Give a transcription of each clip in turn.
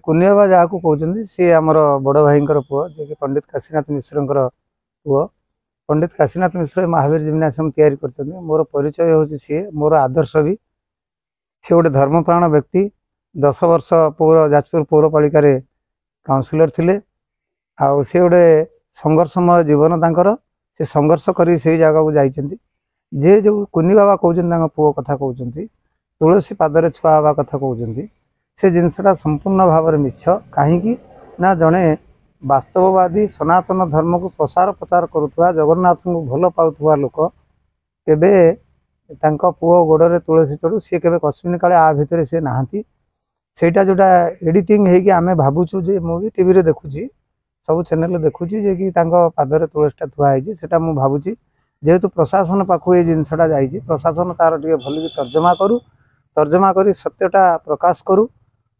कुन्नी बाबा जहाँ कहते सी आमर बड़ भाई पुओ जे पंडित काशीनाथ मिश्र पुओ। पंडित काशीनाथ मिश्र महावीर जिम्नासियम तैयारी कर मोर परिचय हूँ सी मोर आदर्श भी सी गोटे धर्मप्राण व्यक्ति 10 वर्ष पौर जाजपुर पौरपालिका काउनसिलर थिले आउ सी गोटे संघर्षमय जीवन तांकर से संघर्ष कर जगह को जाइछन्ति जे जो कुन्नी बाबा कहते पुओ कथा कहते तुलसी पादरे छुआ हवा कथा कहते से जिनसटा संपूर्ण भाव में मिछ कहीं ना जड़े वास्तववादी सनातन धर्म को प्रसार प्रचार करुवा जगन्नाथ को भल पाउथुवा लोक केबे तांको पुओ गोड़े तुलसी चढ़ू सी केबे कस्मिन काले आ भितर सी नहांती सेटा जोटा एडिटिंग होगी आम भावुँ जे मुझे टीवी रे देखुची सब चैनल देखुची जे कि तांको पादरे तुलसीटा थुआई से मुझे भावुँ जेहेतु प्रशासन पाखु ये जिनसटा जाइए प्रशासन तार टे भल तर्जमा कर सत्यटा प्रकाश करू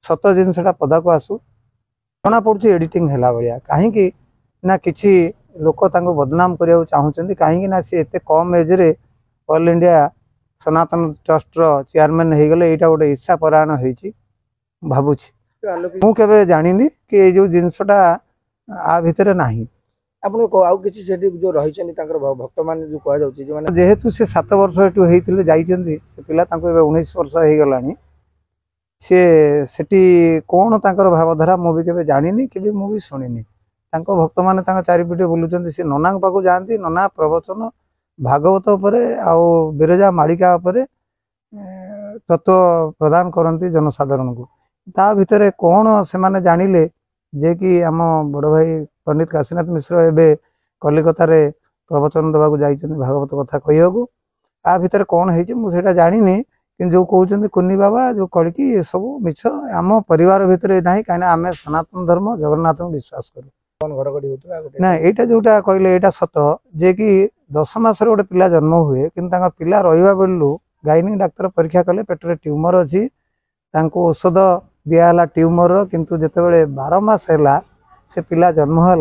सत जिनसटा पदा को आसू जना पड़ुची एडिटिंग है भाया कहीं ना किसी लोक बदनाम करने चाहते कहीं ना सी एत कम एज्रे ऑल इंडिया सनातन ट्रस्ट चेयरमैन हो गले यहाँ गोटे ईर्षा परायण होती भावुची मुझे जानी कि जो जिनसटा आ भितर नहीं भक्त मान जो कह जेहेतु से 7 वर्ष एठू जाइए से पिला 19 वर्ष हो गला सेठी कौन तांकर भावधारा मुझे केवे जानी कि मुझे शुणी भक्त मैंने चारिपटे बुलूं सी नना पाक जाती नना प्रवचन भागवत आउ बिरजा मालिका तत्व प्रदान करती जनसाधारण को ता भितर कौन से माने जानिले जे कि आम बड़ भाई पंडित काशीनाथ मिश्र एवं कलिकता रे प्रवचन देवाक जाइछन्ति भागवत कथा कहू आ भितर कौन है जानी कि जो कहते कुन्नी बाबा जो कड़ी ये सब मिछ आम परिवार भितर ना कहीं आम सनातन धर्म जगन्नाथ को विश्वास करूँ ना यहाँ जोटा कहले यहाँ सत जे कि 10 मास गोटे पिला जन्म हुए कि पिला रहा बेलू गाइनिक डाक्तर परीक्षा कले पेटरे ट्यूमर अच्छी औषध दिहला ट्यूमर किंतु जितेबाला 12 मास है से पिला जन्म है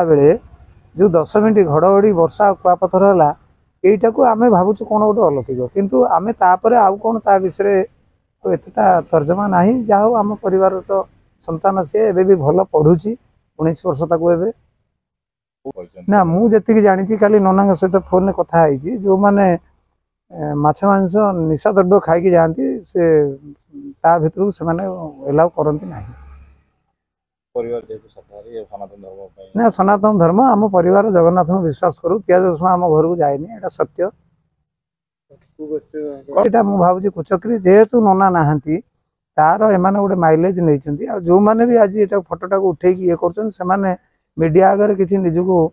बेले जो 10 मिनट घड़घड़ी वर्षा कुआपथर है यहीटा को आम भावुँ कौन गोटे अलौकिक किंतु आम तापर आउ कौन ता विषय एतटा तर्जमा ना जहाँ आम परिवार तो संतान सी एवं भी भल पढ़ुची 19 वर्ष ताकू ना मुझे जानी खाली नना सहित फोन में कथा जो मैंने माछ मांस निशा द्रव्य खाई जाती से ता भितर से एलाउ करती ना ना सनातन धर्म आम परिवार जगन्नाथ को विश्वास करूँ पियाज रसुण आम घर को जाए यहाँ सत्य यहाँ मुझे भावी कुचक्री जेहेतु नना नहांती तार एमाने गोटे माइलेज नहीं जो मैंने भी आज ये फोटोटा को उठे ये कर मीडिया आगे किसी निजक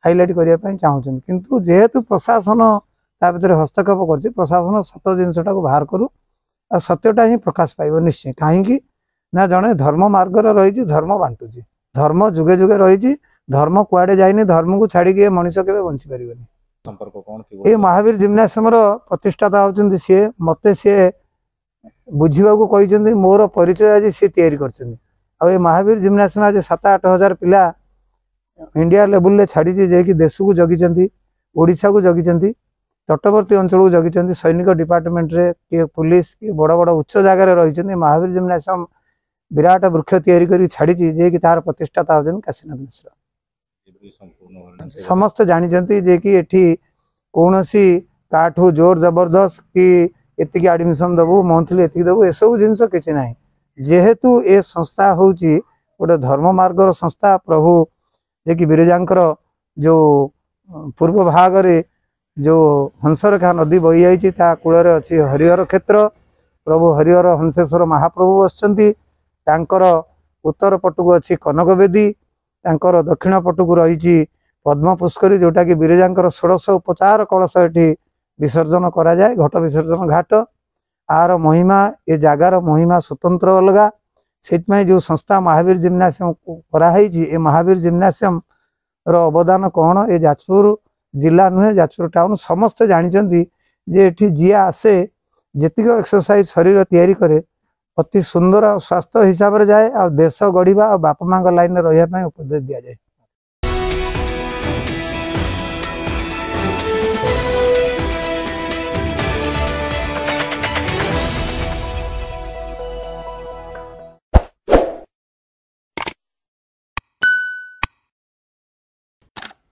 हाइलाइट करने चाहते किंतु जेहेतु प्रशासन ता भर हस्तक्षेप कर प्रशासन सत जिनसटा को बाहर करू आ सत्यटा ही प्रकाश पाइब निश्चय कहीं ना जड़े धर्म मार्ग रही धर्म बांटुची धर्म जुगे जुगे रही धर्म कुआडे जाइनी धर्म को छाड़ी मनीष के बंची पारे ये महावीर जिम्नासियम प्रतिष्ठाता होती सी मत सी बुझा कहते मोर परिचय आज सी तैयारी कर महावीर जिम्नासियम आज 7-8 हजार पिला इंडिया लेवल रे छाड़ी जे कि देश को जगी ओडिशा को जगी तटवर्ती अंचल को जगी सैनिक डिपार्टमेंट रे कि पुलिस कि बड़ बड़ उच्च जगार रही महावीर जिम्नासियम विराट वृक्ष तैयारी कर छाड़ी जे कि तार प्रतिष्ठाता होती काशीनाथ मिश्र समस्त जानते जे कि एठी कौन सी काठू जोर जबरदस्त कि एतिकी एडमिशन देवु मंथली एतिकी देवु एसबू जिनस किसी ना जेहेतु ए संस्था हूँ गोटे धर्म मार्गर संस्था प्रभु जे कि बिरजांकर जो पूर्व भाग रे जो हंसरेखा नदी बही जाइए कूल अच्छी हरिहर क्षेत्र प्रभु हरिहर हंसेश्वर महाप्रभु बसचंती उत्तर पटक अच्छी कनक बेदी दक्षिण पटक रही पद्म पुष्करी जोटा कि बिरजांकर 1600 उपचार कलश एटी विसर्जन करा जाए घट विसर्जन घाट आर महिमा ये जगार महिमा स्वतंत्र अलगा से जो संस्था महावीर जिम्नासियम कराई महावीर जिम्नासियम रो अवदान कौन ये जाजपुर जिला नुहे जाजपुर टाउन समस्ते जानते जे एठी जिया आसे जेतिक एक्सरसाइज शरीर तैयारी करे अति सुंदर स्वास्थ्य हिसाब से जाए आ देश गढ़ा और बापा माँ लाइन रही उपदेश दि जाए।